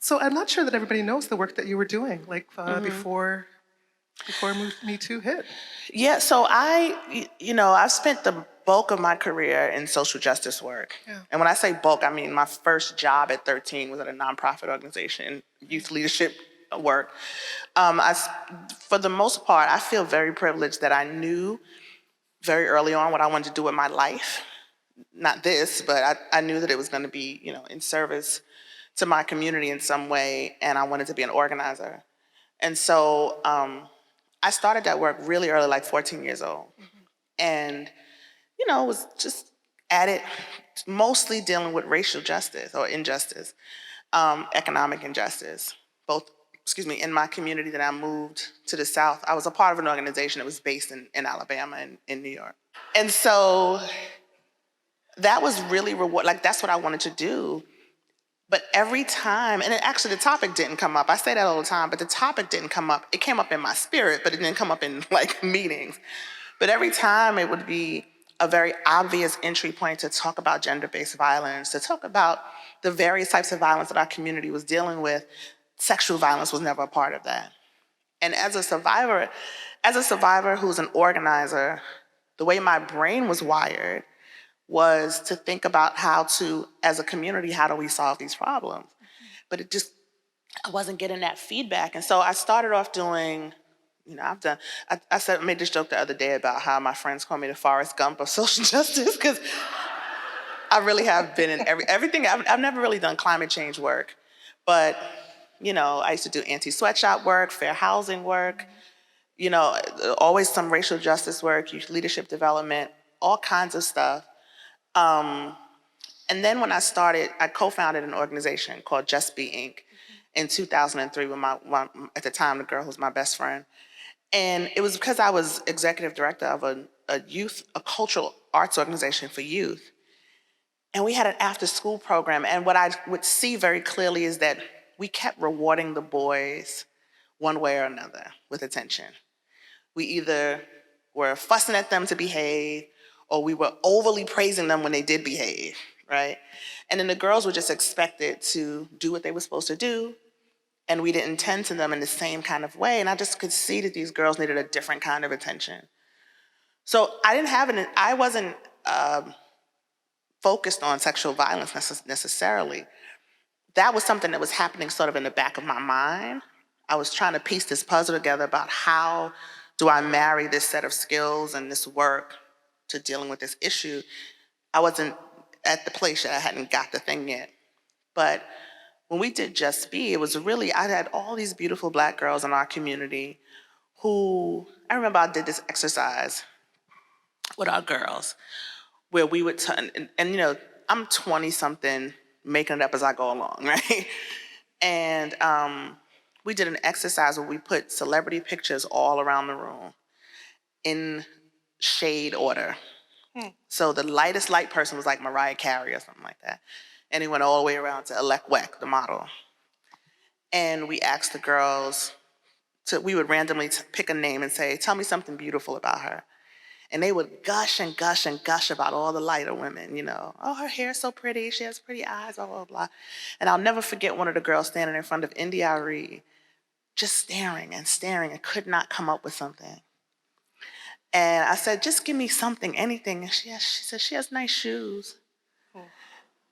So I'm not sure that everybody knows the work that you were doing, like before Me Too hit. Yeah, so I've spent the bulk of my career in social justice work. Yeah. And when I say bulk, I mean my first job at 13 was at a nonprofit organization, youth leadership work. For the most part, I feel very privileged that I knew very early on what I wanted to do with my life. Not this, but I knew that it was going to be, in service to my community in some way, and I wanted to be an organizer. And so I started that work really early, like 14 years old. And, was just at it, mostly dealing with racial justice or injustice, economic injustice, both, in my community that I moved to the South. I was a part of an organization that was based in Alabama and in New York. And so that was really that's what I wanted to do. But every time, and actually the topic didn't come up. I say that all the time, but the topic didn't come up. It came up in my spirit, but it didn't come up in meetings. But every time it would be a very obvious entry point to talk about gender-based violence, to talk about the various types of violence that our community was dealing with. Sexual violence was never a part of that. And as a survivor who's an organizer, the way my brain was wired was to think about how to, as a community, how do we solve these problems? But I wasn't getting that feedback. And so I started off doing, I made this joke the other day about how my friends call me the Forrest Gump of social justice, because I really have been in everything. I've never really done climate change work, but, I used to do anti-sweatshop work, fair housing work, always some racial justice work, youth leadership development, all kinds of stuff. And then when I co-founded an organization called Just Be Inc. in 2003 with at the time, the girl who was my best friend. And it was because I was executive director of a cultural arts organization for youth. And we had an after-school program. And what I would see very clearly is that we kept rewarding the boys one way or another with attention. We either were fussing at them to behave, or we were overly praising them when they did behave, right? And then the girls were just expected to do what they were supposed to do, and we didn't tend to them in the same kind of way. And I just could see that these girls needed a different kind of attention. So I wasn't focused on sexual violence necessarily. That was something that was happening sort of in the back of my mind. I was trying to piece this puzzle together about how do I marry this set of skills and this work to dealing with this issue. I wasn't at the place yet. I hadn't got the thing yet. But when we did Just Be, it was really, I had all these beautiful Black girls in our community who, I remember I did this exercise with our girls where we would, I'm 20-something, making it up as I go along, right? And we did an exercise where we put celebrity pictures all around the room in shade order. So the lightest light person was like Mariah Carey or something like that. And it went all the way around to Alek Weck, the model. And we asked the girls, we would randomly pick a name and say, tell me something beautiful about her. And they would gush and gush and gush about all the lighter women, Oh, her hair's so pretty, she has pretty eyes, blah, blah, blah. And I'll never forget one of the girls standing in front of India Arie, just staring and staring and could not come up with something. And I said, just give me something, anything. And she said, she has nice shoes.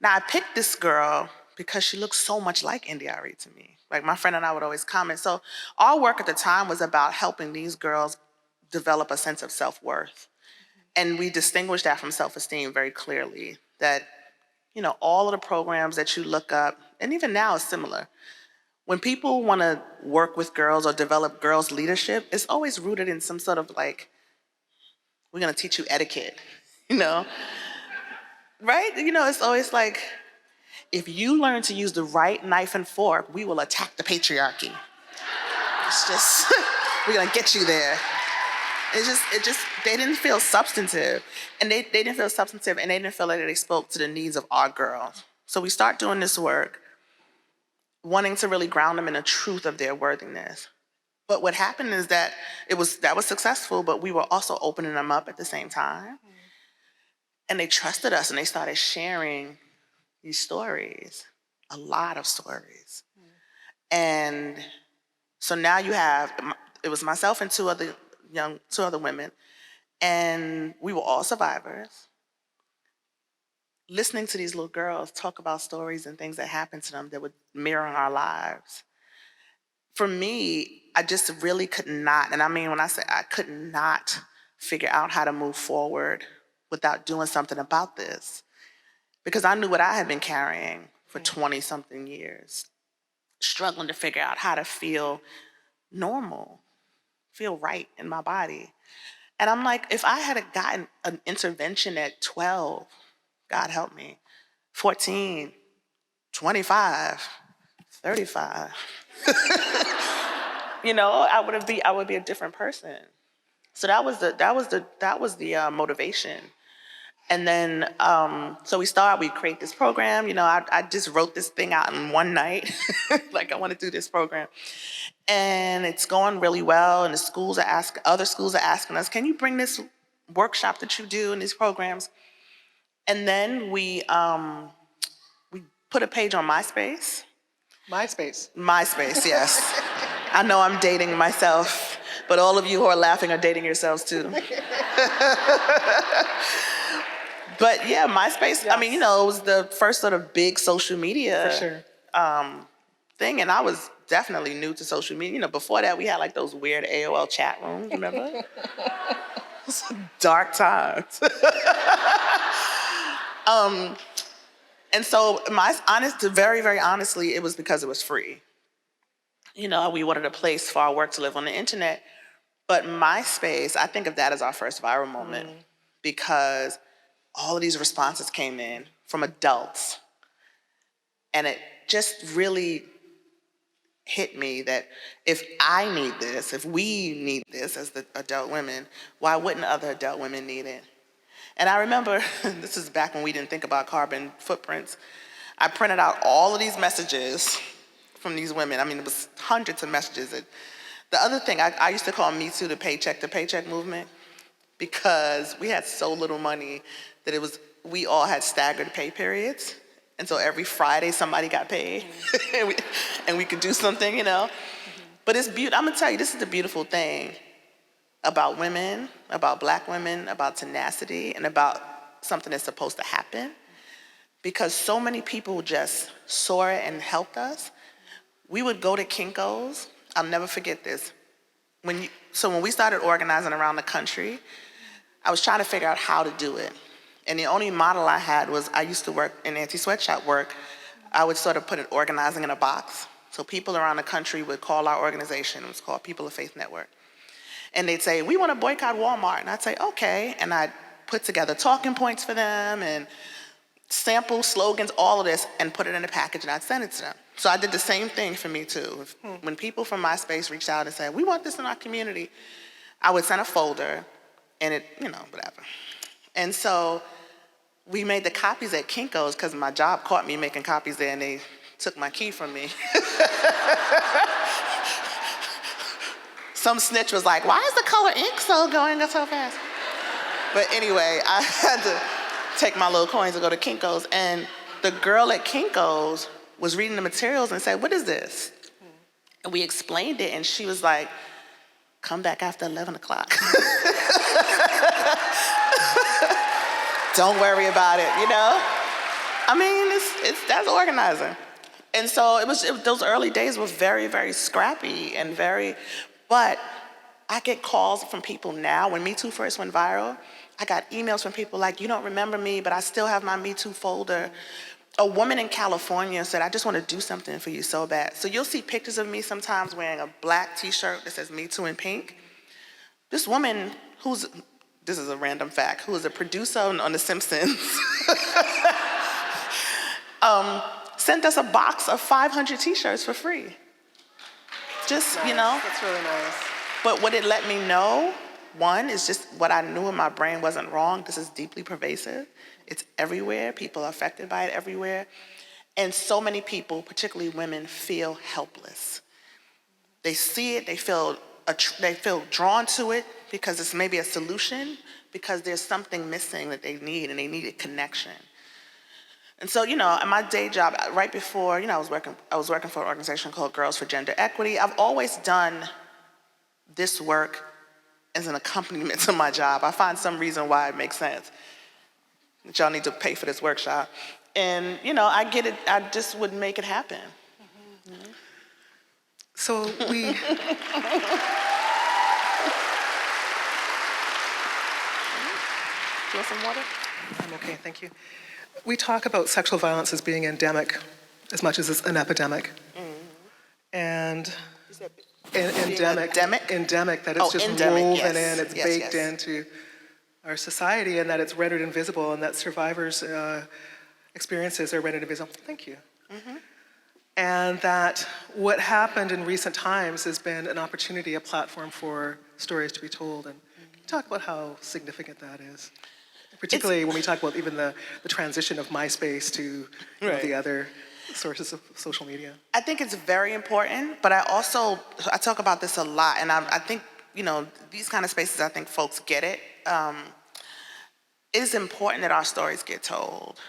Now, I picked this girl because she looked so much like India Arie to me. Like, my friend and I would always comment. So our work at the time was about helping these girls develop a sense of self-worth. And we distinguished that from self-esteem very clearly, that, all of the programs that you look up, and even now it's similar. When people want to work with girls or develop girls' leadership, it's always rooted in some sort of we're going to teach you etiquette, Right? It's always like, if you learn to use the right knife and fork, we will attack the patriarchy. It's just, we're going to get you there. They didn't feel substantive. And they didn't feel substantive, and they didn't feel like they spoke to the needs of our girls. So we start doing this work, wanting to really ground them in the truth of their worthiness. But what happened is that that was successful, but we were also opening them up at the same time. And they trusted us, and they started sharing these stories, a lot of stories. And so now you have, it was myself and two other women, and we were all survivors, listening to these little girls talk about stories and things that happened to them that would mirror our lives. For me, I just really could not, and I mean when I say I could not figure out how to move forward without doing something about this, because I knew what I had been carrying for 20 something years, struggling to figure out how to feel normal, feel right in my body. And I'm like, if I had gotten an intervention at 12, God help me, 14, 25, 35, I would be a different person. So that was the motivation. And then, so we create this program. I just wrote this thing out in one night. Like, I want to do this program. And it's going really well. And other schools are asking us, can you bring this workshop that you do in these programs? And then we put a page on MySpace. MySpace, yes. I know I'm dating myself, but all of you who are laughing are dating yourselves too. But yeah, MySpace, yes. I mean, it was the first sort of big social media For sure. Thing, and I was definitely new to social media. Before that, we had like those weird AOL chat rooms, remember? Dark times. And so very, very honestly, it was because it was free. We wanted a place for our work to live on the internet. But MySpace, I think of that as our first viral moment because all of these responses came in from adults. And it just really hit me that if we need this as the adult women, why wouldn't other adult women need it? And I remember, this is back when we didn't think about carbon footprints, I printed out all of these messages from these women. I mean, it was hundreds of messages. The other thing, I used to call Me Too the paycheck movement because we had so little money that we all had staggered pay periods. And so every Friday somebody got paid and we could do something, But it's beautiful. I'm gonna tell you, this is the beautiful thing about women, about Black women, about tenacity, and about something that's supposed to happen. Because so many people just saw it and helped us. We would go to Kinko's. I'll never forget this. When we started organizing around the country, I was trying to figure out how to do it. And the only model I had was I used to work in anti-sweatshop work. I would sort of put it organizing in a box. So people around the country would call our organization. It was called People of Faith Network. And they'd say, we want to boycott Walmart. And I'd say, okay. And I'd put together talking points for them and sample slogans, all of this, and put it in a package, and I'd send it to them. So I did the same thing for Me Too. When people from MySpace reached out and said, we want this in our community, I would send a folder, and it, whatever. And so we made the copies at Kinko's because my job caught me making copies there, and they took my key from me. Some snitch was like, why is the color ink going up so fast? But anyway, I had to take my little coins and go to Kinko's, and the girl at Kinko's was reading the materials and said, what is this? And we explained it, and she was like, come back after 11 o'clock. Don't worry about it, I mean, that's organizing. And so those early days were very, very scrappy and but I get calls from people now. When Me Too first went viral, I got emails from people like, you don't remember me, but I still have my Me Too folder. A woman in California said, I just want to do something for you so bad. So you'll see pictures of me sometimes wearing a black t-shirt that says Me Too in pink. This woman this is a random fact, who is a producer on The Simpsons, sent us a box of 500 t-shirts for free. Just, nice. That's really nice. But what it let me know, one, is just what I knew in my brain wasn't wrong. This is deeply pervasive. It's everywhere. People are affected by it everywhere. And so many people, particularly women, feel helpless. They see it, they feel drawn to it because it's maybe a solution, because there's something missing that they need, and they need a connection. And so, at my day job, right before, I was working for an organization called Girls for Gender Equity. I've always done this work as an accompaniment to my job. I find some reason why it makes sense that y'all need to pay for this workshop. And, I get it. I just would make it happen. Mm-hmm. So we... Do you want some water? I'm okay, thank you. We talk about sexual violence as being endemic as much as it's an epidemic. And endemic, that it's just endemic, woven yes. in, it's baked into our society, and that it's rendered invisible, and that survivors' experiences are rendered invisible. Thank you. And that what happened in recent times has been an opportunity, a platform for stories to be told. And can you talk about how significant that is? Particularly when we talk about even the transition of MySpace to the other sources of social media. I think it's very important, but I talk about this a lot, and I think, these kind of spaces, I think folks get it. It is important that our stories get told,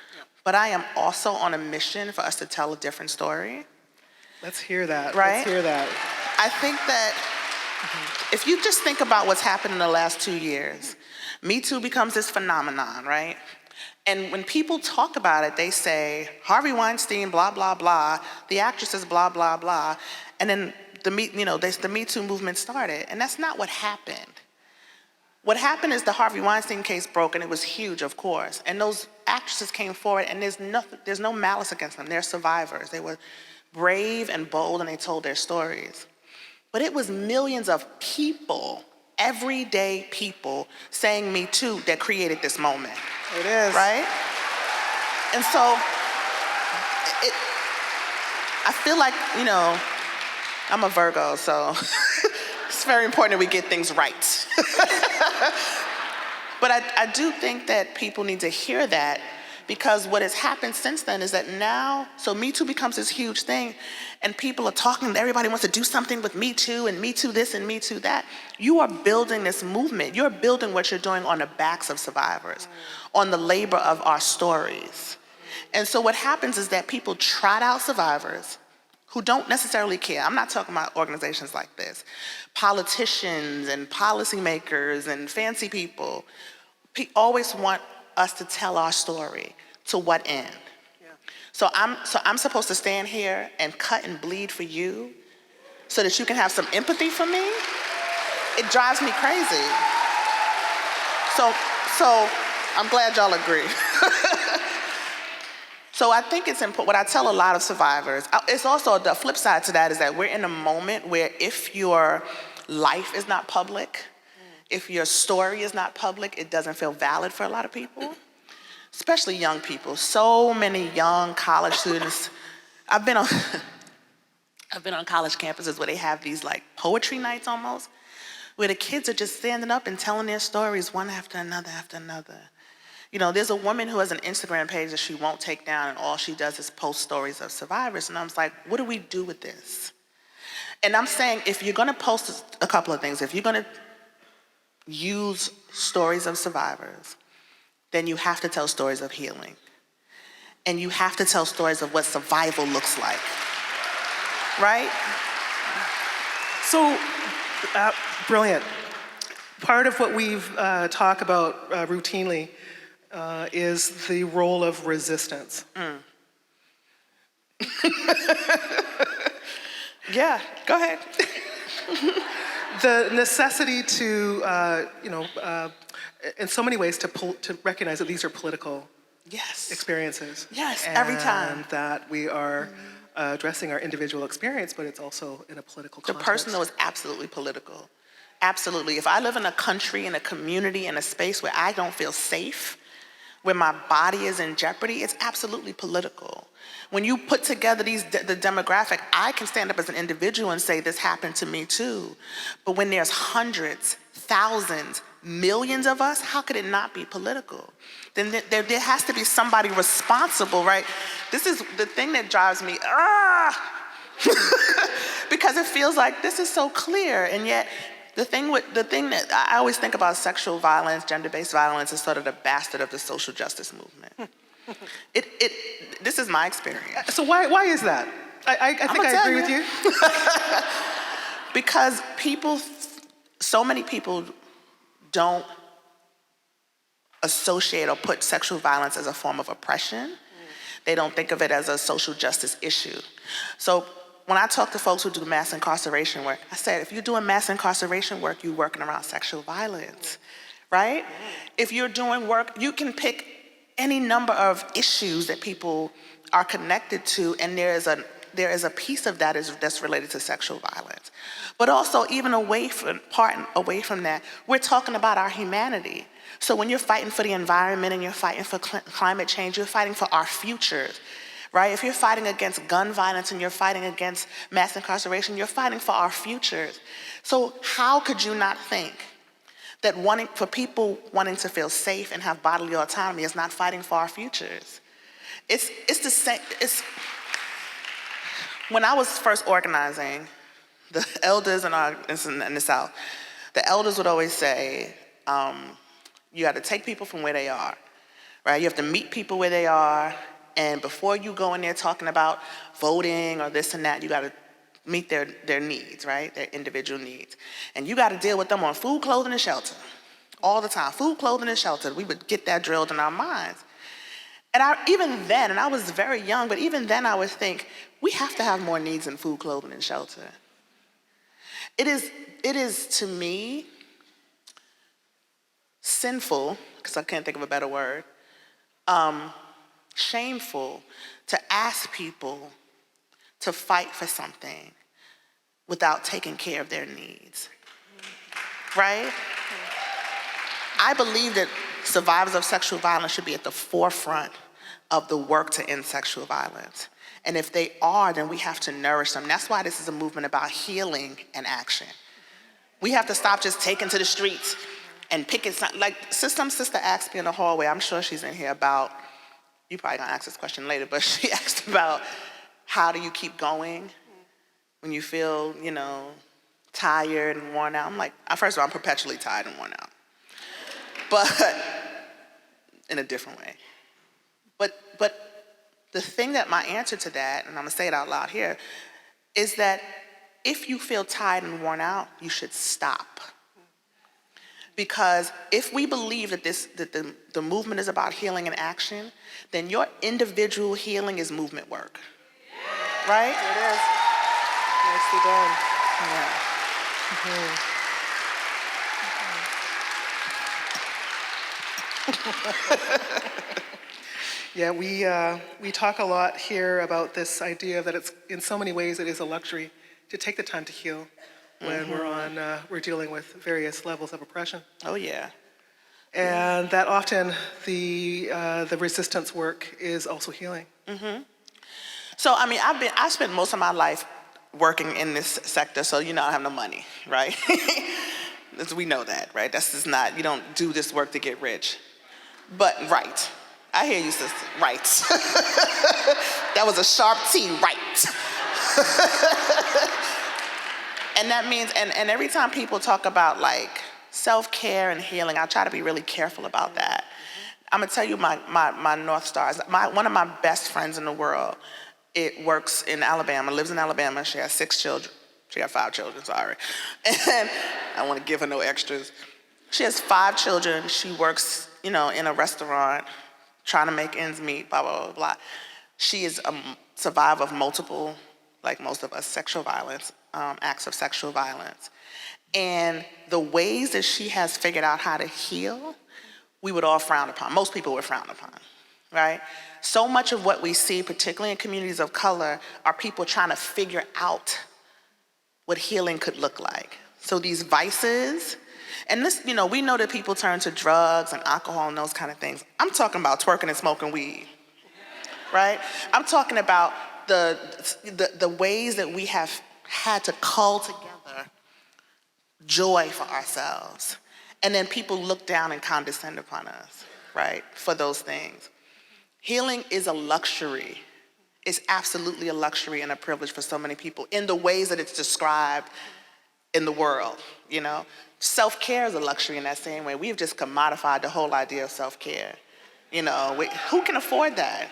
but I am also on a mission for us to tell a different story. Let's hear that. Right? Let's hear that. I think that if you just think about what's happened in the last 2 years, Me Too becomes this phenomenon, right? And when people talk about it, they say, Harvey Weinstein, blah, blah, blah, the actresses, blah, blah, blah. And then the Me Too movement started. And that's not what happened. What happened is the Harvey Weinstein case broke, and it was huge, of course. And those actresses came forward, and there's no malice against them. They're survivors. They were brave and bold, and they told their stories. But it was millions of people, everyday people, saying Me Too that created this moment. It is. Right? And so, I feel like, I'm a Virgo, so it's very important that we get things right. But I do think that people need to hear that, because what has happened since then is that now, so Me Too becomes this huge thing, and people are talking, everybody wants to do something with Me Too, and Me Too this and Me Too that. You are building this movement. You're building what you're doing on the backs of survivors, on the labor of our stories. And so what happens is that people trot out survivors who don't necessarily care. I'm not talking about organizations like this. Politicians and policymakers and fancy people always want us to tell our story. To what end? Yeah. So I'm supposed to stand here and cut and bleed for you so that you can have some empathy for me? It drives me crazy. So I'm glad y'all agree. So I think it's important. What I tell a lot of survivors, it's also the flip side to that is that we're in a moment where if your life is not public, if your story is not public, it doesn't feel valid for a lot of people, especially young people. So many young college students. I've been on college campuses where they have these like poetry nights almost, where the kids are just standing up and telling their stories one after another after another. There's a woman who has an Instagram page that she won't take down, and all she does is post stories of survivors. And I was like, what do we do with this? And I'm saying, if you're gonna post a couple of things, if you're gonna use stories of survivors, then you have to tell stories of healing. And you have to tell stories of what survival looks like, right? So, brilliant. Part of what we've talked about routinely is the role of resistance. Yeah, go ahead. The necessity to, in so many ways, to recognize that these are political experiences. Yes, every time. And that we are addressing our individual experience, but it's also in a political context. The personal is absolutely political. Absolutely. If I live in a country, in a community, in a space where I don't feel safe, where my body is in jeopardy, it's absolutely political. When you put together the demographic, I can stand up as an individual and say this happened to me too. But when there's hundreds, thousands, millions of us, how could it not be political? Then there has to be somebody responsible, right? This is the thing that drives me, because it feels like this is so clear, and yet the thing that I always think about sexual violence, gender-based violence, is sort of the bastard of the social justice movement. This is my experience. So why is that? I think I agree with you. Because so many people don't associate or put sexual violence as a form of oppression. They don't think of it as a social justice issue. So when I talk to folks who do mass incarceration work, I said, if you're doing mass incarceration work, you're working around sexual violence, right? If you're doing work, you can pick any number of issues that people are connected to, and there is a piece of that that's related to sexual violence. But also, even away from that, we're talking about our humanity. So when you're fighting for the environment and you're fighting for climate change, you're fighting for our futures, right? If you're fighting against gun violence and you're fighting against mass incarceration, you're fighting for our futures. So how could you not think that for people wanting to feel safe and have bodily autonomy is not fighting for our futures? It's the same. When I was first organizing, the elders in the South, the elders would always say, you got to take people from where they are, right? You have to meet people where they are, and before you go in there talking about voting or this and that, you got to meet their needs, right? Their individual needs. And you got to deal with them on food, clothing, and shelter all the time. Food, clothing, and shelter. We would get that drilled in our minds. And even then, and I was very young, but even then I would think, we have to have more needs than food, clothing, and shelter. It is to me, sinful, because I can't think of a better word, shameful to ask people to fight for something without taking care of their needs, right? I believe that survivors of sexual violence should be at the forefront of the work to end sexual violence. And if they are, then we have to nourish them. That's why this is a movement about healing and action. We have to stop just taking to the streets and picking something. Like some sister asked me in the hallway, I'm sure she's in here, about, you probably gonna ask this question later, but she asked about how do you keep going when you feel, tired and worn out. I'm like, first of all, I'm perpetually tired and worn out, but in a different way. But the thing that my answer to that, and I'm gonna say it out loud here, is that if you feel tired and worn out, you should stop. Because if we believe that the movement is about healing and action, then your individual healing is movement work, right? It is. Nicely done. Yeah. Yeah, we talk a lot here about this idea that it's, in so many ways, it is a luxury to take the time to heal when we're dealing with various levels of oppression. Oh yeah. And that often the resistance work is also healing. So I mean, I spent most of my life working in this sector, so I have no money, right? We know that, right? That's just not, you don't do this work to get rich. But right. I hear you, sister. Right. That was a sharp T, right. And that means, and every time people talk about like self-care and healing, I try to be really careful about that. I'm gonna tell you my North Stars. One of my best friends in the world, it works in Alabama, lives in Alabama. She has 6 children. She got 5 children, sorry. And I don't wanna give her no extras. She has 5 children. She works, in a restaurant, trying to make ends meet, blah, blah, blah, blah. She is a survivor of multiple, like most of us, sexual violence, acts of sexual violence. And the ways that she has figured out how to heal, we would all frown upon. Most people would frown upon, right? So much of what we see, particularly in communities of color, are people trying to figure out what healing could look like. So these vices, and this, we know that people turn to drugs and alcohol and those kind of things. I'm talking about twerking and smoking weed, right? I'm talking about the ways that we have had to cull together joy for ourselves. And then people look down and condescend upon us, right, for those things. Healing is a luxury. It's absolutely a luxury and a privilege for so many people in the ways that it's described in the world, Self-care is a luxury in that same way. We've just commodified the whole idea of self-care. Who can afford that?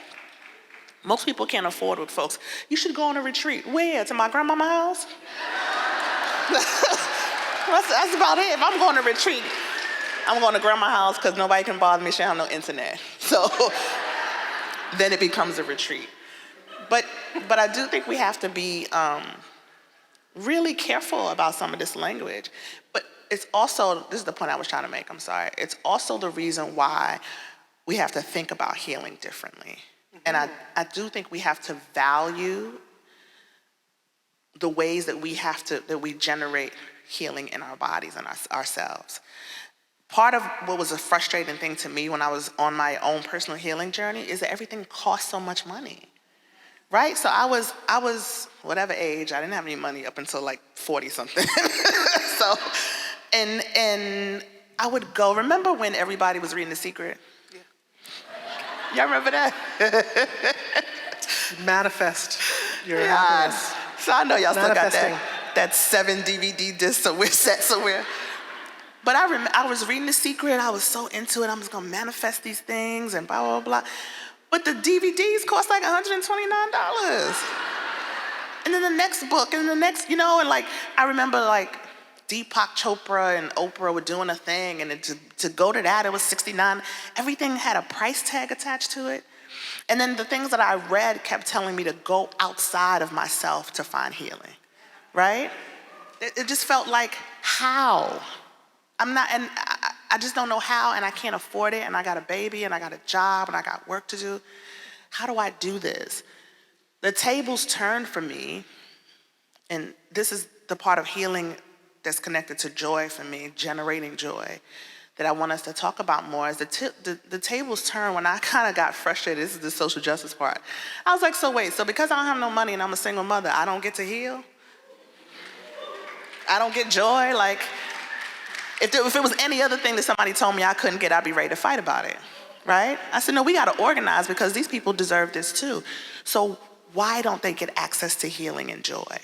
Most people can't afford it, folks. You should go on a retreat. Where? To my grandmama's house? That's about it. If I'm going to retreat, I'm going to grandma's house because nobody can bother me. She don't have no internet. So then it becomes a retreat. But I do think we have to be really careful about some of this language. But it's also, this is the point I was trying to make, I'm sorry. It's also the reason why we have to think about healing differently. And I do think we have to value the ways that we generate healing in our bodies and ourselves. Part of what was a frustrating thing to me when I was on my own personal healing journey is that everything costs so much money, right? So I was whatever age, I didn't have any money up until like 40 something. So, and I would go, remember when everybody was reading The Secret? Yeah. Y'all remember that? Manifest your happiness. So I know y'all still got that 7 DVD disc set somewhere. But I was reading The Secret. I was so into it. I'm just going to manifest these things and blah, blah, blah. But the DVDs cost like $129. And then the next book and the next, and like, I remember like Deepak Chopra and Oprah were doing a thing. And to go to that, it was $69. Everything had a price tag attached to it. And then the things that I read kept telling me to go outside of myself to find healing, right? It just felt like, how? I just don't know how, and I can't afford it, and I got a baby, and I got a job, and I got work to do. How do I do this? The tables turned for me, and this is the part of healing that's connected to joy for me, generating joy, that I want us to talk about more. Is the tables turned when I kind of got frustrated. This is the social justice part. I was like, so wait, so because I don't have no money and I'm a single mother, I don't get to heal? I don't get joy? Like, if it was any other thing that somebody told me I couldn't get, I'd be ready to fight about it, right? I said, no, we got to organize because these people deserve this too. So why don't they get access to healing and joy?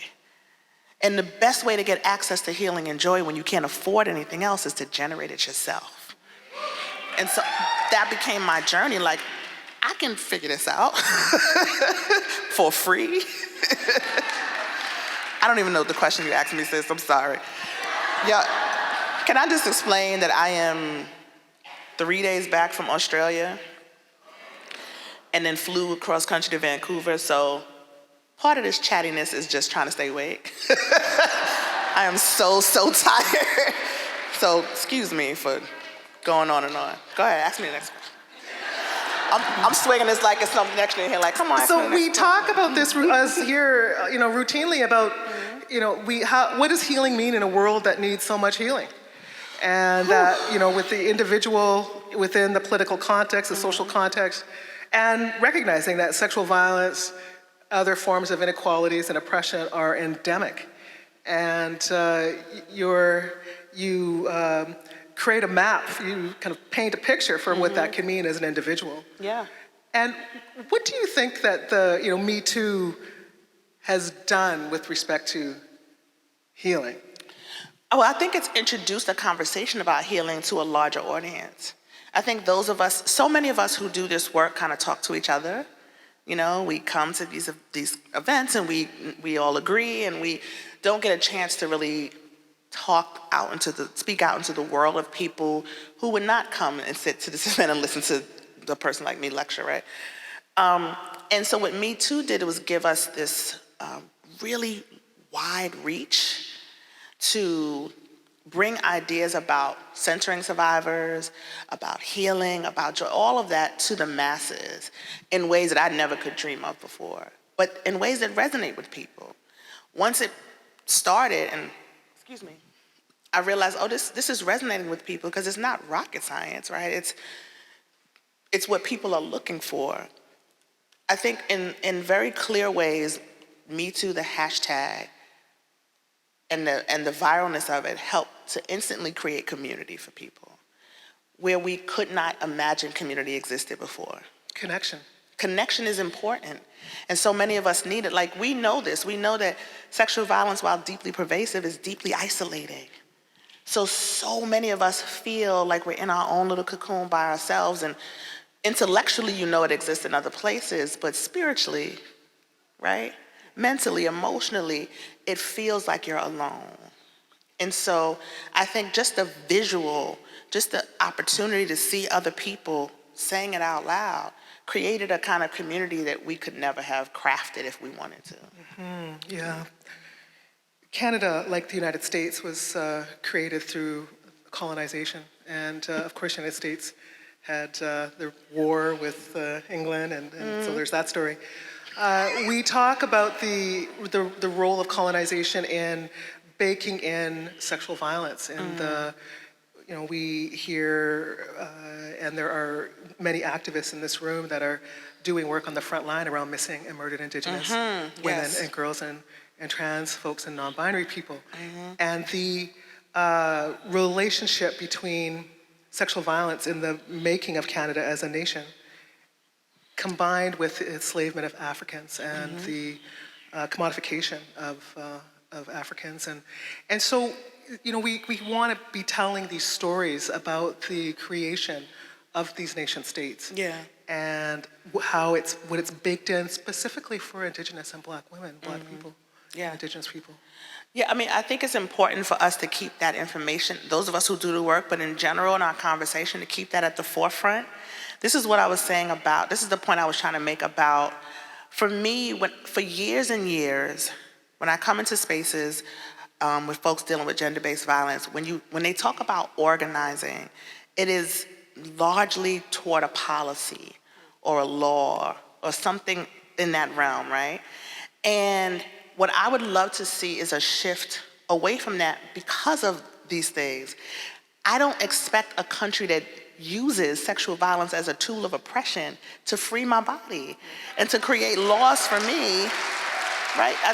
And the best way to get access to healing and joy when you can't afford anything else is to generate it yourself. And so that became my journey. Like, I can figure this out for free. I don't even know the question you asked me, sis. I'm sorry. Yeah. Can I just explain that I am 3 days back from Australia and then flew across country to Vancouver, so part of this chattiness is just trying to stay awake. I am so tired. So excuse me for going on and on. Go ahead, ask me the next question. I'm swinging this like it's something extra in here, like, come on, ask me the So next we talk about this here, routinely about, what does healing mean in a world that needs so much healing? And that, with the individual within the political context, the social context, and recognizing that sexual violence, other forms of inequalities and oppression are endemic. And you create a map, you kind of paint a picture for what that can mean as an individual. Yeah. And what do you think that the Me Too has done with respect to healing? Oh, I think it's introduced a conversation about healing to a larger audience. I think so many of us who do this work kind of talk to each other. We come to these events and we all agree, and we don't get a chance to really speak out into the world of people who would not come and sit to this event and listen to the person like me lecture, right? And so what Me Too did was give us this really wide reach to bring ideas about centering survivors, about healing, about joy, all of that to the masses in ways that I never could dream of before, but in ways that resonate with people. Once it started, and I realized, this is resonating with people because it's not rocket science, right? It's what people are looking for. I think in very clear ways, Me Too, the hashtag, and the viralness of it helped to instantly create community for people where we could not imagine community existed before. Connection. Connection is important. And so many of us need it. Like, we know this. We know that sexual violence, while deeply pervasive, is deeply isolating. So many of us feel like we're in our own little cocoon by ourselves, and intellectually, you know it exists in other places, but spiritually, right? Mentally, emotionally, it feels like you're alone. And so I think just the visual, just the opportunity to see other people saying it out loud created a kind of community that we could never have crafted if we wanted to. Yeah. Canada, like the United States, was created through colonization. And of course, the United States had the war with England, and so there's that story. We talk about the role of colonization in baking in sexual violence. And we hear, and there are many activists in this room that are doing work on the front line around missing and murdered Indigenous women Yes. and girls and trans folks and non-binary people. And the relationship between sexual violence in the making of Canada as a nation, combined with the enslavement of Africans and the commodification of Africans. And so, we want to be telling these stories about the creation of these nation states. Yeah. And how what it's baked in specifically for Indigenous and Black women, Black people, Yeah. Indigenous people. Yeah, I mean, I think it's important for us to keep that information, those of us who do the work, but in general in our conversation, to keep that at the forefront. This is what I was saying about, this is the point I was trying to make about, for me, for years and years, when I come into spaces with folks dealing with gender-based violence, when they talk about organizing, it is largely toward a policy or a law or something in that realm, right? And what I would love to see is a shift away from that because of these things. I don't expect a country that uses sexual violence as a tool of oppression to free my body and to create laws for me, right? I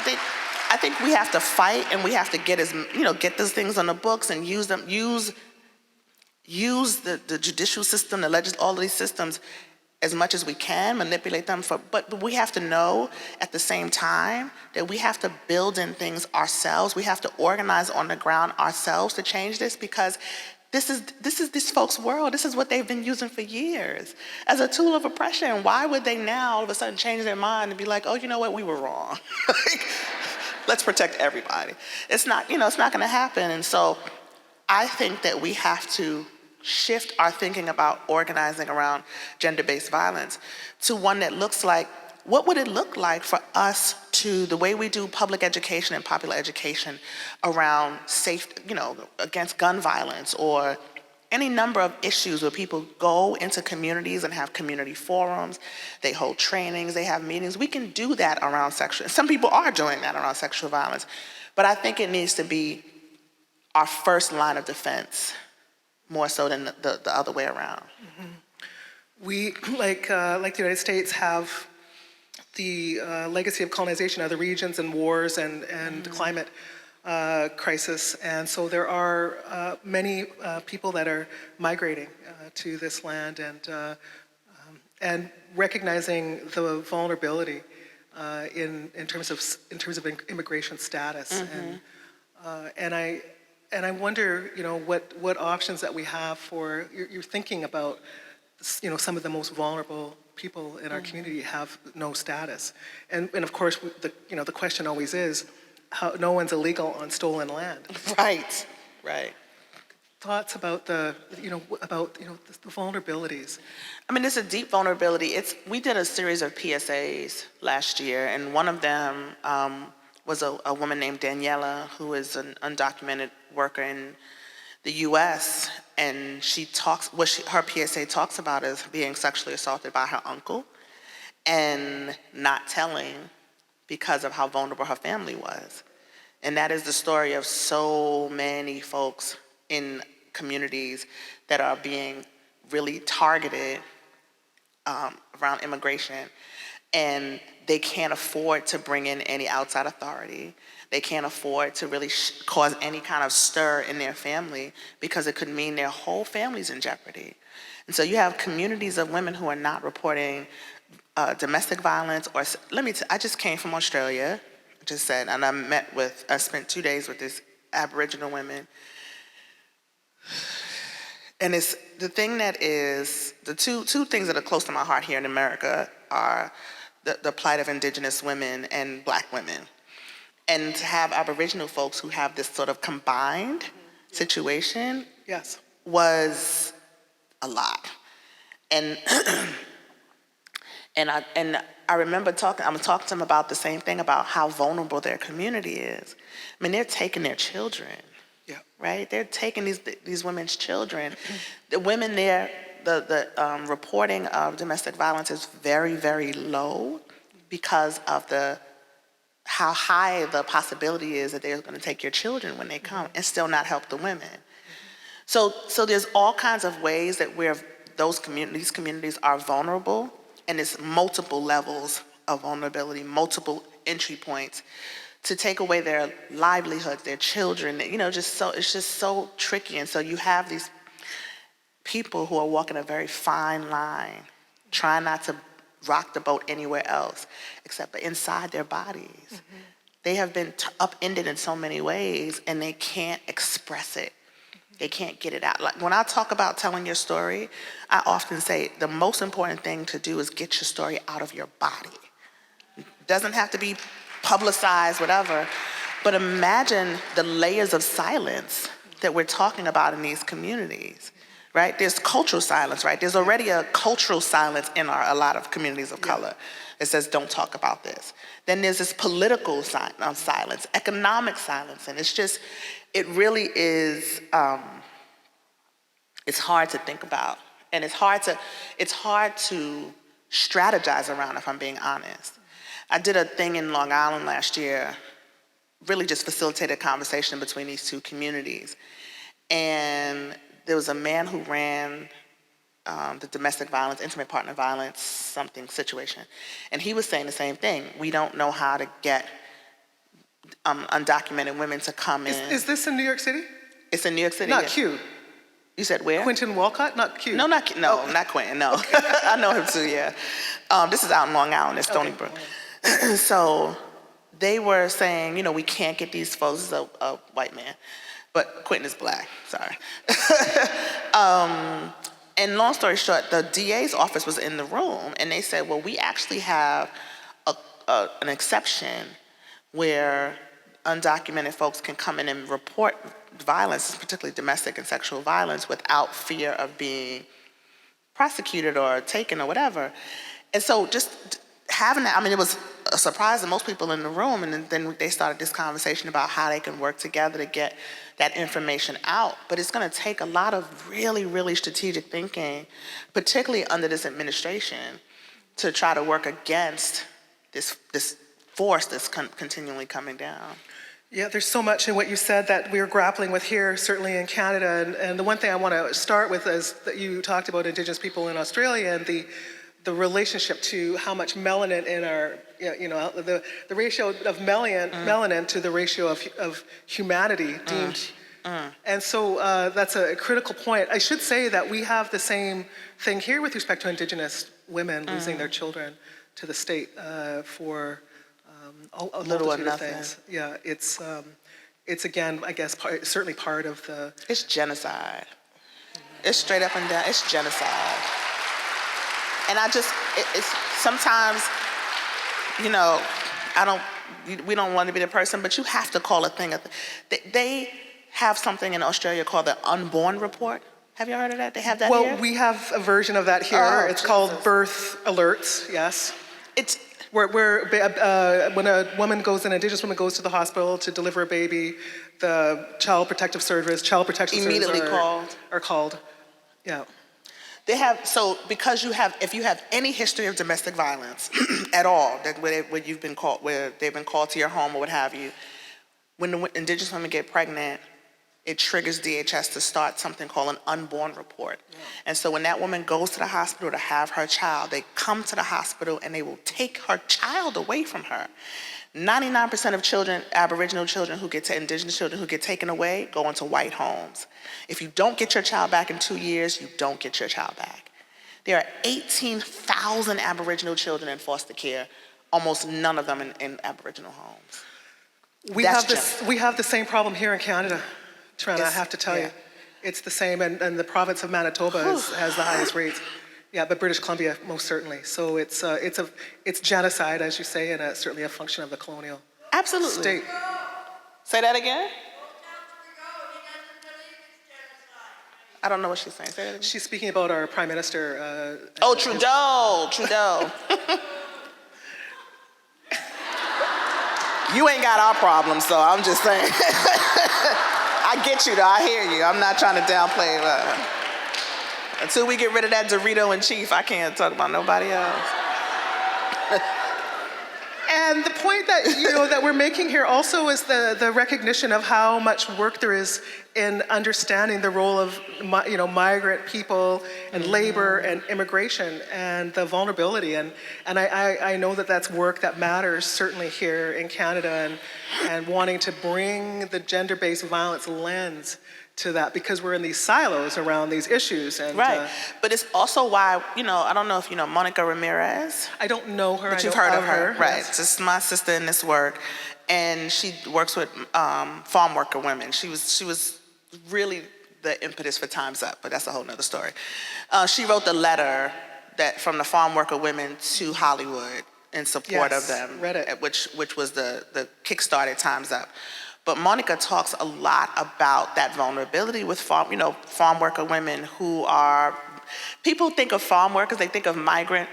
think we have to fight, and we have to get get those things on the books and use them, use the judicial system, all of these systems as much as we can, manipulate them, but we have to know at the same time that we have to build in things ourselves. We have to organize on the ground ourselves to change this, because this is this folks' world. This is what they've been using for years as a tool of oppression. Why would they now all of a sudden change their mind and be like, oh, you know what, we were wrong. Let's protect everybody. It's not going to happen. And so I think that we have to shift our thinking about organizing around gender-based violence to one that looks like, what would it look like for us to, the way we do public education and popular education around against gun violence, or any number of issues where people go into communities and have community forums, they hold trainings, they have meetings. We can do that around some people are doing that around sexual violence, but I think it needs to be our first line of defense, more so than the other way around. We, like the United States, have the legacy of colonization of the regions and wars and climate crisis. And so there are many people that are migrating to this land and recognizing the vulnerability in terms of immigration status. And I wonder, what options that we have for, you're thinking about, some of the most vulnerable people in our community have no status. And of course, the question always is, how no one's illegal on stolen land. Right. Thoughts about the vulnerabilities. I mean, it's a deep vulnerability. We did a series of PSAs last year, and one of them was a woman named Daniela, who is an undocumented worker in the U.S., and her PSA talks about is being sexually assaulted by her uncle and not telling because of how vulnerable her family was. And that is the story of so many folks in communities that are being really targeted around immigration, and they can't afford to bring in any outside authority. They can't afford to really cause any kind of stir in their family, because it could mean their whole family's in jeopardy. And so you have communities of women who are not reporting domestic violence, or I just came from Australia, and I spent 2 days with these Aboriginal women. And it's the thing that is, the two things that are close to my heart here in America are the plight of indigenous women and Black women. And to have Aboriginal folks who have this sort of combined situation Yes. was a lot. And and I remember I'm talking to them about the same thing, about how vulnerable their community is. I mean, they're taking their children. Yeah. Right? They're taking these women's children. The women there, the reporting of domestic violence is very, very low because of how high the possibility is that they're going to take your children when they come and still not help the women. So there's all kinds of ways that these communities are vulnerable, and it's multiple levels of vulnerability, multiple entry points to take away their livelihoods, their children, it's just so tricky. And so you have these people who are walking a very fine line, trying not to rock the boat anywhere else, except inside their bodies. They have been upended in so many ways, and they can't express it. They can't get it out. Like when I talk about telling your story, I often say the most important thing to do is get your story out of your body. It doesn't have to be publicized, whatever, but imagine the layers of silence that we're talking about in these communities, right? There's cultural silence, right? There's already a cultural silence in a lot of communities of color. It says, don't talk about this. Then there's this political silence, economic silence, and it really is, it's hard to think about, and it's hard to strategize around, if I'm being honest. I did a thing in Long Island last year, really just facilitated a conversation between these two communities. And there was a man who ran the domestic violence, intimate partner violence, something situation. And he was saying the same thing. We don't know how to get undocumented women to come in. Is this in New York City? It's in New York City. Not yeah. Q. You said where? Quentin Walcott? Not Q. No, not Quentin, no. Okay. I know him too, yeah. This is out in Long Island, it's Stony Brook. So they were saying, we can't get these folks. This is a white man, but Quentin is Black, sorry. And long story short, the DA's office was in the room, and they said, well, we actually have an exception where undocumented folks can come in and report violence, particularly domestic and sexual violence, without fear of being prosecuted or taken or whatever. And so just having that, it was a surprise to most people in the room, and then they started this conversation about how they can work together to get that information out. But it's going to take a lot of really, really strategic thinking, particularly under this administration, to try to work against this force that's continually coming down. Yeah, there's so much in what you said that we're grappling with here, certainly in Canada. And the one thing I want to start with is that you talked about Indigenous people in Australia and the relationship to how much melanin in our, the ratio of melanin to the ratio of humanity deemed. And so that's a critical point. I should say that we have the same thing here with respect to Indigenous women losing their children to the state for a multitude of things. Yeah, it's again, I guess, certainly part of the... It's genocide. It's straight up and down, it's genocide. And it's sometimes, we don't want to be the person, but you have to call a thing. They have something in Australia called the Unborn Report. Have you heard of that? They have that here? Well, we have a version of that here. It's called birth alerts, yes. It's where when a Indigenous woman goes to the hospital to deliver a baby, the Child Protective Service immediately are called. Yeah. They have, so because if you have any history of domestic violence at all, where they've been called to your home or what have you, when the Indigenous women get pregnant, it triggers DHS to start something called an unborn report. Yeah. And so when that woman goes to the hospital to have her child, they come to the hospital and they will take her child away from her. 99% of children, Aboriginal children Indigenous children who get taken away, go into white homes. If you don't get your child back in 2 years, you don't get your child back. There are 18,000 Aboriginal children in foster care, almost none of them in Aboriginal homes. We have the same problem here in Canada, Tarana, I have to tell you. It's the same, and the province of Manitoba has the highest rates. Yeah, but British Columbia most certainly. So it's genocide, as you say, and certainly a function of the colonial Absolutely. state. Say that again? I don't know what she's saying. Say that again. She's speaking about our Prime Minister. Trudeau. You ain't got our problems, so I'm just saying. I get you, though. I hear you. I'm not trying to downplay it. Until we get rid of that Dorito in chief, I can't talk about nobody else. And the point that that we're making here also is the recognition of how much work there is in understanding the role of migrant people and labor and immigration and the vulnerability, and I know that that's work that matters certainly here in Canada, and wanting to bring the gender-based violence lens to that, because we're in these silos around these issues. And right, but it's also why, I don't know if you know Monica Ramirez. I don't know her. But you've heard of her, right? Yes. This is my sister in this work, and she works with farm worker women. She was really the impetus for Time's Up, but that's a whole nother story. She wrote the letter from the farm worker women to Hollywood in support of them, read it. which was the kickstarted Time's Up. But Monica talks a lot about that vulnerability with farm worker women who are, people think of farm workers, they think of migrant,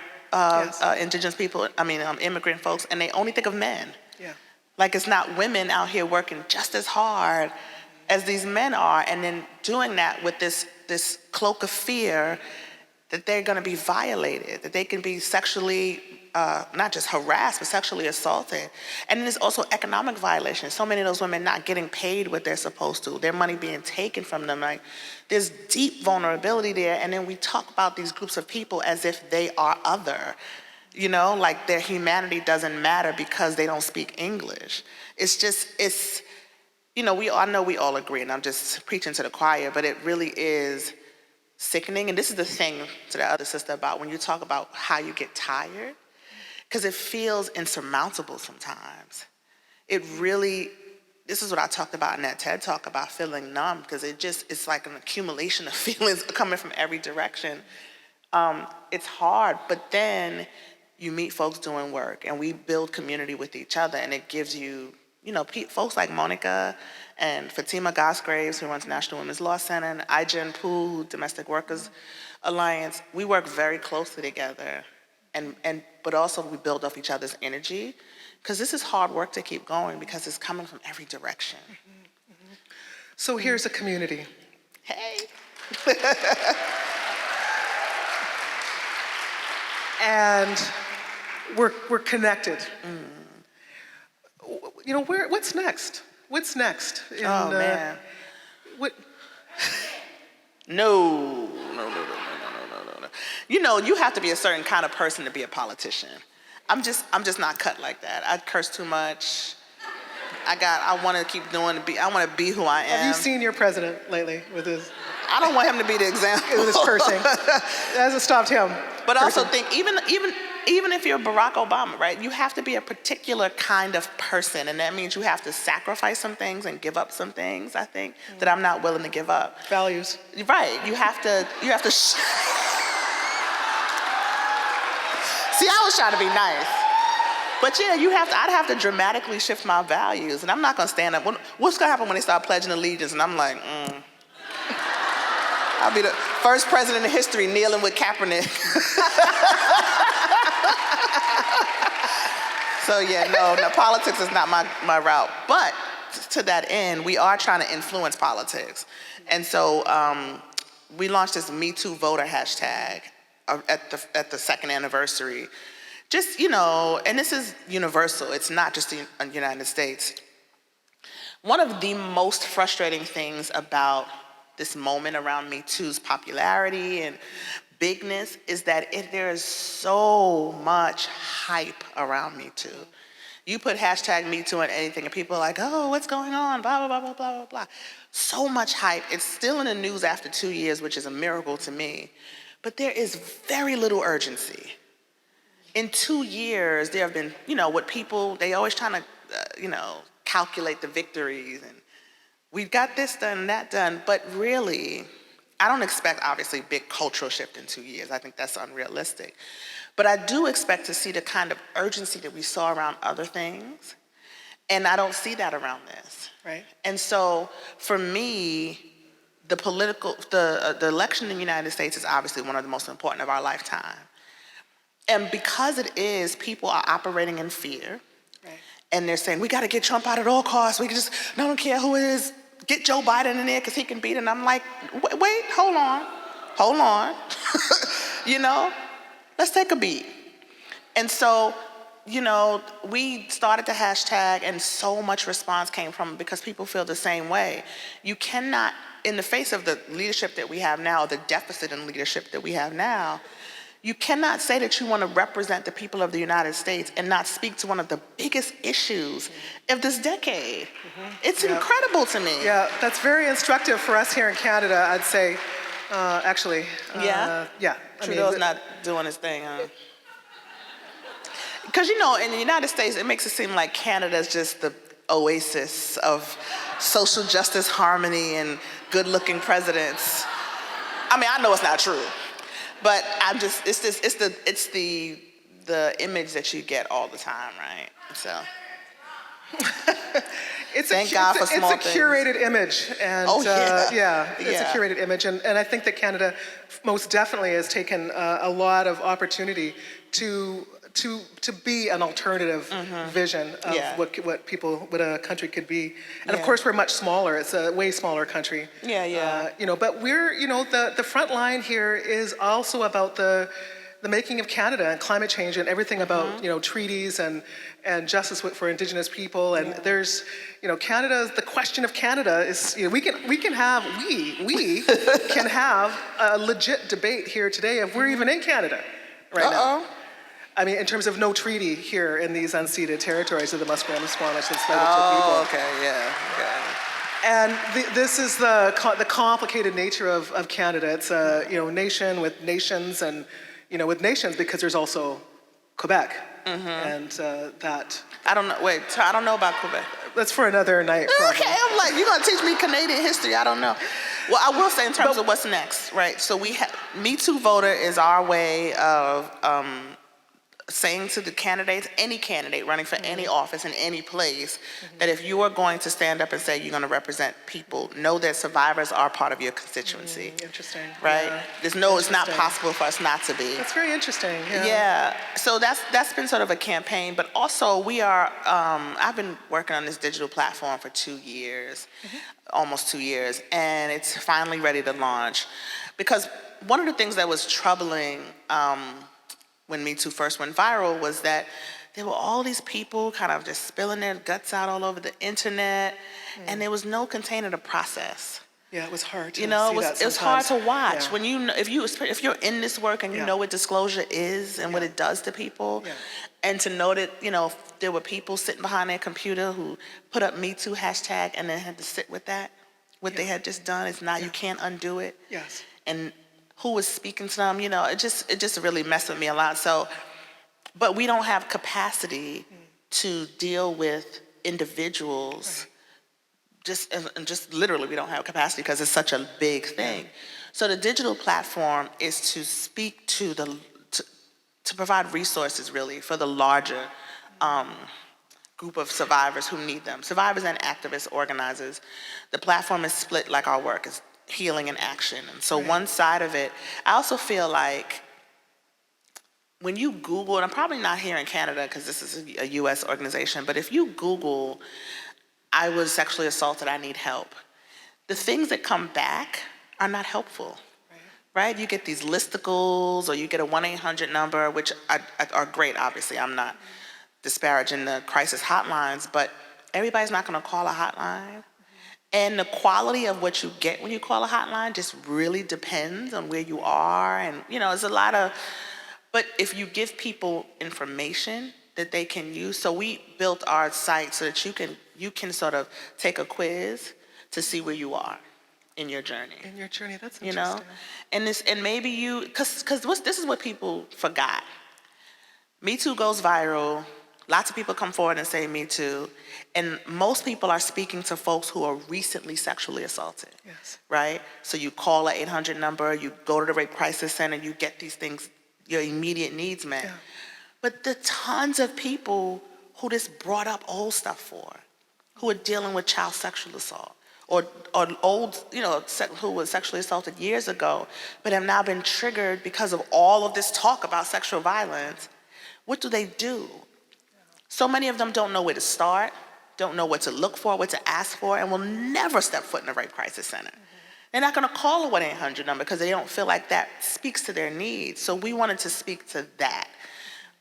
indigenous people, immigrant folks, and they only think of men. Yeah. Like it's not women out here working just as hard as these men are, and then doing that with this cloak of fear that they're gonna be violated, that they can be sexually, not just harassed, but sexually assaulted. And then there's also economic violations. So many of those women not getting paid what they're supposed to, their money being taken from them. Like, there's deep vulnerability there, and then we talk about these groups of people as if they are other. Like their humanity doesn't matter because they don't speak English. I know we all agree, and I'm just preaching to the choir, but it really is sickening. And this is the thing to the other sister about when you talk about how you get tired, because it feels insurmountable sometimes. This is what I talked about in that TED Talk about feeling numb, because it's like an accumulation of feelings coming from every direction. It's hard, but then you meet folks doing work, and we build community with each other, and it gives you, folks like Monica and Fatima Gosgraves, who runs National Women's Law Center, and Ijen Poole, Domestic Workers Alliance. We work very closely together, but also we build off each other's energy, because this is hard work to keep going because it's coming from every direction. Mm-hmm. Mm-hmm. So here's a community. Hey. And we're connected. What's next? What's next? Man. What? No. You have to be a certain kind of person to be a politician. I'm just not cut like that. I curse too much. I want to keep doing. I want to be who I am. Have you seen your president lately with his? I don't want him to be the example. With his cursing. It hasn't stopped him. But I also think even if you're Barack Obama, right? You have to be a particular kind of person, and that means you have to sacrifice some things and give up some things. I think that I'm not willing to give up. Values. Right. You have to. See, I was trying to be nice. But yeah, I'd have to dramatically shift my values, and I'm not gonna stand up. What's gonna happen when they start pledging allegiance? And I'm like, I'll be the first president in history kneeling with Kaepernick. So yeah, no, politics is not my route. But to that end, we are trying to influence politics. And so we launched this Me Too voter hashtag at the second anniversary. Just, and this is universal. It's not just the United States. One of the most frustrating things about this moment around Me Too's popularity and bigness is that there is so much hype around Me Too. You put hashtag Me Too on anything and people are like, oh, what's going on? Blah, blah, blah, blah, blah, blah. So much hype. It's still in the news after 2 years, which is a miracle to me. But there is very little urgency. In 2 years, there have been, what people, they always trying to, calculate the victories. And we got this done and that done, but really, I don't expect, obviously, big cultural shift in 2 years. I think that's unrealistic. But I do expect to see the kind of urgency that we saw around other things, and I don't see that around this. Right. And so, for me, the election in the United States is obviously one of the most important of our lifetime. And because it is, people are operating in fear. Right. And they're saying, we got to get Trump out at all costs. We can just, I don't care who it is, get Joe Biden in there because he can beat it. And I'm like, wait, hold on. You know, let's take a beat. And so, you know, we started the hashtag and so much response came from it because people feel the same way. You cannot, in the face of the leadership that we have now, the deficit in leadership that we have now, you cannot say that you want to represent the people of the United States and not speak to one of the biggest issues of this decade. It's incredible to me. Yeah, that's very instructive for us here in Canada, I'd say, actually. Yeah? Yeah. Trudeau's not doing his thing, huh? Because, you know, in the United States, it makes it seem like Canada's just the oasis of social justice, harmony, and good-looking presidents. I mean, I know it's not true. But I'm just, it's the image that you get all the time, right? So, thank God for small things. It's a curated image, and it's a curated image, and I think that Canada most definitely has taken a lot of opportunity to be an alternative vision of what a country could be. And of course, we're much smaller. It's a way smaller country. You know, but we're, you know, the front line here is also about the making of Canada and climate change and everything about, you know, treaties and justice for Indigenous people. And there's, you know, the question of Canada is, you know, we can have a legit debate here today if we're even in Canada right now. I mean, in terms of no treaty here in these unceded territories of the Musqueam, Squamish, and Tsleil-Waututh people. And this is the complicated nature of Canada. It's a, you know, nation with nations, and, you know, with nations because there's also Quebec, and that. I don't know. Wait, I don't know about Quebec. That's for another night. Probably. Okay, I'm like, you're gonna teach me Canadian history? I don't know. Well, I will say in terms of what's next, right? So Me Too Voter is our way of saying to the candidates, any candidate running for any office in any place, that if you are going to stand up and say you're going to represent people, know that survivors are part of your constituency. Interesting. Right? Yeah. It's not possible for us not to be. That's very interesting. Yeah. So that's been sort of a campaign, but also we are, I've been working on this digital platform for 2 years, almost 2 years, and it's finally ready to launch. Because one of the things that was troubling when Me Too first went viral was that there were all these people kind of just spilling their guts out all over the internet, and there was no container to process. Yeah, it was hard to see that it was hard to watch. Yeah. When if you're in this work and you know what disclosure is and what it does to people, and to know that, you know, there were people sitting behind their computer who put up Me Too hashtag and then had to sit with that, what they had just done is now you can't undo it. Yes. And who was speaking to them, you know, it just really messed with me a lot. So, but we don't have capacity to deal with individuals. Just literally, we don't have capacity because it's such a big thing. So the digital platform is to speak to to provide resources really for the larger group of survivors who need them. Survivors and activists, organizers. The platform is split like our work is healing and action. And so one side of it, I also feel like when you Google, and I'm probably not here in Canada because this is a US organization, but if you Google, I was sexually assaulted, I need help, the things that come back are not helpful, right? You get these listicles or you get a 1-800 number, which are great, obviously. I'm not disparaging the crisis hotlines, but everybody's not gonna call a hotline. And the quality of what you get when you call a hotline just really depends on where you are. And, you know, there's a lot of, but if you give people information that they can use, so we built our site so that you can sort of take a quiz to see where you are in your journey. In your journey, that's interesting. You know, and maybe because this is what people forgot. Me Too goes viral. Lots of people come forward and say Me Too, and most people are speaking to folks who are recently sexually assaulted, Yes. right? So you call an 800 number, you go to the Rape Crisis Center, you get these things, your immediate needs met. Yeah. But there are tons of people who this brought up old stuff for, who are dealing with child sexual assault, or old, who was sexually assaulted years ago, but have now been triggered because of all of this talk about sexual violence. What do they do? So many of them don't know where to start, don't know what to look for, what to ask for, and will never step foot in a rape crisis center. They're not going to call a 1-800 number because they don't feel like that speaks to their needs. So we wanted to speak to that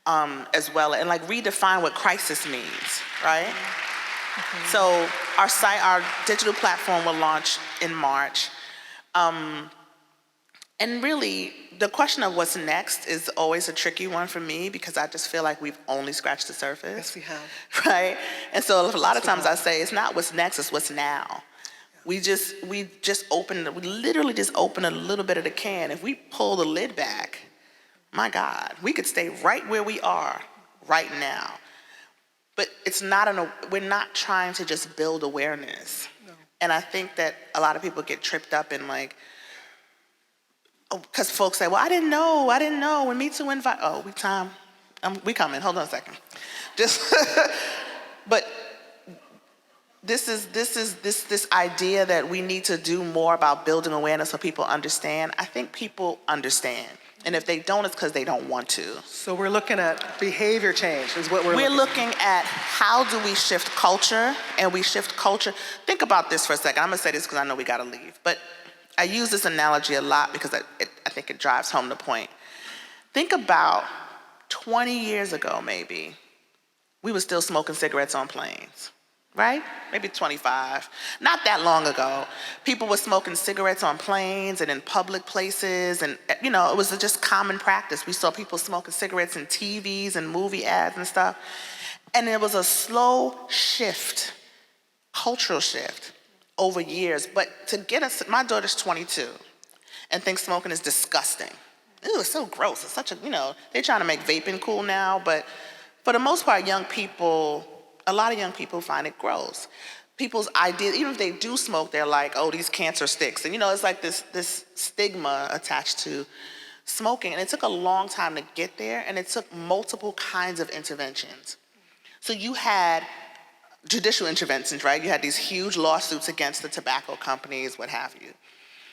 as well, and like redefine what crisis means, right? So our site, our digital platform will launch in March. And really, the question of what's next is always a tricky one for me because I just feel like we've only scratched the surface. Yes, we have. Right? And so a lot of times I say it's not what's next, it's what's now. We literally just opened a little bit of the can. If we pull the lid back, my God, we could stay right where we are right now. But we're not trying to just build awareness. No. And I think that a lot of people get tripped up in because folks say, well, I didn't know. When Me Too invite, we coming, hold on a second. But this idea that we need to do more about building awareness so people understand. I think people understand. And if they don't, it's because they don't want to. So we're looking at behavior change is what we're looking at how do we shift culture, and we shift culture. Think about this for a second. I'm gonna say this because I know we gotta leave. But I use this analogy a lot because I think it drives home the point. Think about 20 years ago, maybe, we were still smoking cigarettes on planes, right? Maybe 25. Not that long ago, people were smoking cigarettes on planes and in public places, and it was just common practice. We saw people smoking cigarettes in TVs and movie ads and stuff. And there was a slow shift, cultural shift, over years. But to get us, my daughter's 22 and thinks smoking is disgusting. Ew, it's so gross. It's such they're trying to make vaping cool now, but for the most part, a lot of young people find it gross. People's ideas, even if they do smoke, they're like, oh, these cancer sticks. And it's like this stigma attached to smoking. And it took a long time to get there, and it took multiple kinds of interventions. So you had judicial interventions, right? You had these huge lawsuits against the tobacco companies, what have you.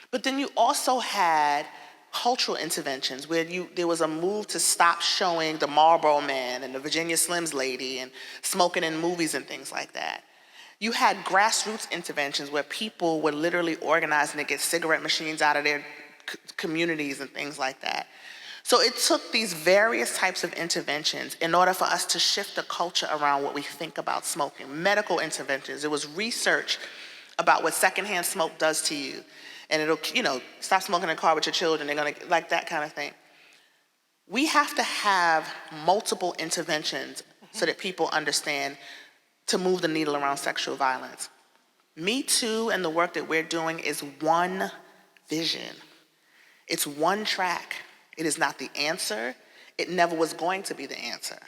But then you also had cultural interventions where there was a move to stop showing the Marlboro Man and the Virginia Slims lady and smoking in movies and things like that. You had grassroots interventions where people were literally organizing to get cigarette machines out of their communities and things like that. So it took these various types of interventions in order for us to shift the culture around what we think about smoking. Medical interventions, it was research about what secondhand smoke does to you. And it'll, stop smoking in a car with your children, they're gonna, like that kind of thing. We have to have multiple interventions so that people understand to move the needle around sexual violence. Me Too and the work that we're doing is one vision. It's one track. It is not the answer. It never was going to be the answer.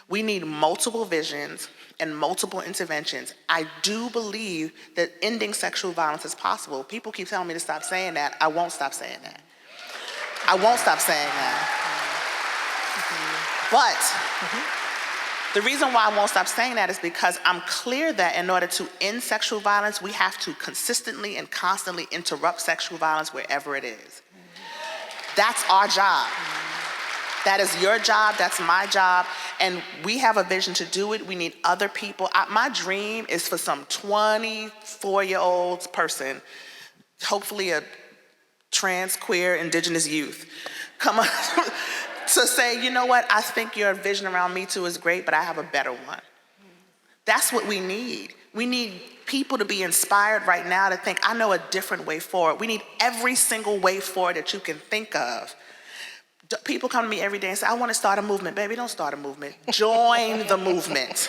We need multiple visions and multiple interventions. I do believe that ending sexual violence is possible. People keep telling me to stop saying that. I won't stop saying that. I won't stop saying that. But the reason why I won't stop saying that is because I'm clear that in order to end sexual violence, we have to consistently and constantly interrupt sexual violence wherever it is. That's our job. That is your job, that's my job, and we have a vision to do it. We need other people. My dream is for some 24-year-old person, hopefully a trans, queer, indigenous youth, come on to say, you know what, I think your vision around Me Too is great, but I have a better one. That's what we need. We need people to be inspired right now to think, I know a different way forward. We need every single way forward that you can think of. People come to me every day and say, I want to start a movement. Baby, don't start a movement. Join the movement.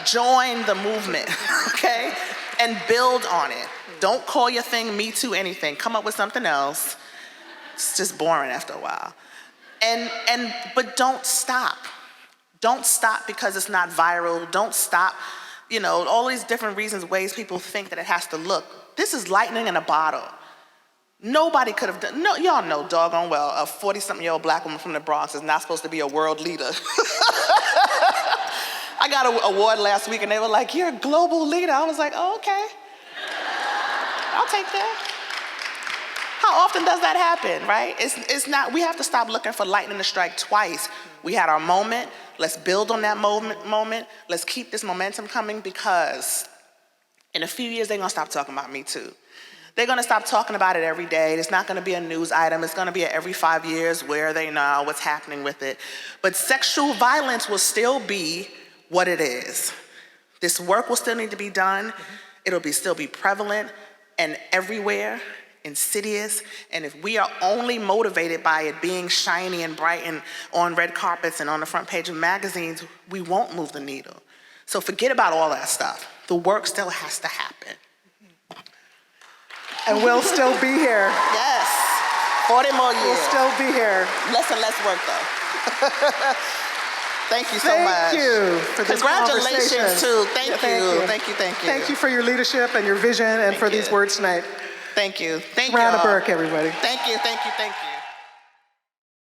Join the movement, okay? And build on it. Don't call your thing Me Too anything. Come up with something else. It's just boring after a while. But don't stop. Don't stop because it's not viral. Don't stop, all these different reasons, ways people think that it has to look. This is lightning in a bottle. Nobody could have done, no, y'all know doggone well, a 40-something-year-old black woman from the Bronx is not supposed to be a world leader. I got an award last week and they were like, you're a global leader. I was like, oh, okay. I'll take that. How often does that happen, right? It's not, we have to stop looking for lightning to strike twice. We had our moment. Let's build on that moment. Let's keep this momentum coming, because in a few years, they're gonna stop talking about Me Too. They're gonna stop talking about it every day. It's not gonna be a news item. It's gonna be every 5 years, where are they now, what's happening with it. But sexual violence will still be what it is. This work will still need to be done. It'll still be prevalent and everywhere, insidious. And if we are only motivated by it being shiny and bright and on red carpets and on the front page of magazines, we won't move the needle. So forget about all that stuff. The work still has to happen. And we'll still be here. Yes, 40 more years. We'll still be here. Less and less work, though. Thank you so much. Thank you for this Congratulations, conversation. too. Thank you. Thank you for your leadership and your vision and for these words tonight. Thank you. Tarana Burke, everybody. Thank you.